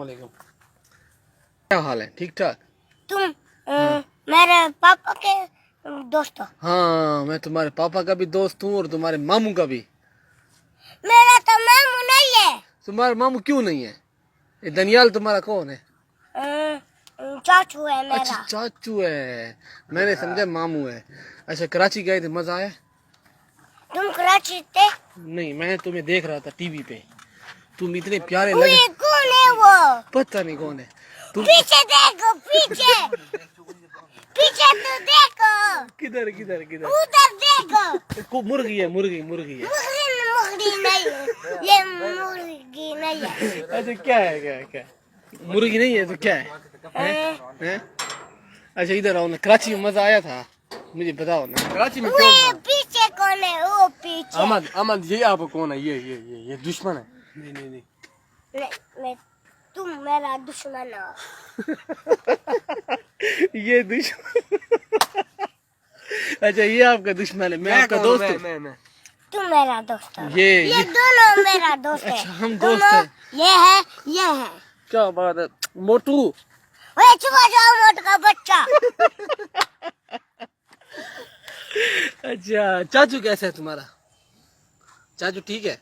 वालेकुम। क्या हाल है? ठीक ठाक? तुम मेरे पापा के दोस्त हो? हाँ, मैं तुम्हारे पापा का भी दोस्त हूँ और तुम्हारे मामू का भी। मेरा तो मामू नहीं है। तुम्हारा मामू क्यों नहीं है? ये दनियाल तुम्हारा कौन है? चाचू है मेरा। अच्छा, चाचू है। मैंने समझा मामू है। अच्छा, कराची गए थे, मजा आया? तुम कराची थे? नहीं, मैं तुम्हें देख रहा था टीवी पे। तुम इतने प्यारे वो लगे। कौन है वो? पता नहीं कौन है। तुम पीछे देखो, पीछे पीछे तो देखो। किधर किधर किधर? उधर देखो। मुर्गी है, मुर्गी मुर्गी है। मुर्गी नहीं है, ये मुर्गी नहीं है। अच्छा, क्या है? क्या है? क्या है? मुर्गी नहीं है तो क्या है? हैं? अच्छा, इधर आओ ना। कराची में मजा आया था? मुझे बताओ ना, कराची में क्यों? वो पीछे कौन है? वो पीछे। अहमद, अहमद ये आपको कौन है? ये दुश्मन है। नहीं नहीं नहीं। मैं तुम मेरा दुश्मन हो। ये दुश्मन। अच्छा, ये आपका दुश्मन है, मैं आपका दोस्त हूँ। मैं तुम मेरा दोस्त हो। ये दोनों मेरा दोस्त है। अच्छा, हम दोस्त हैं। ये है। क्या बात है मोटू? ओए छुपा जाओ मोट का बच्चा। अच्छा, चाचू कैसा है तुम्हारा? चाचू ठीक है?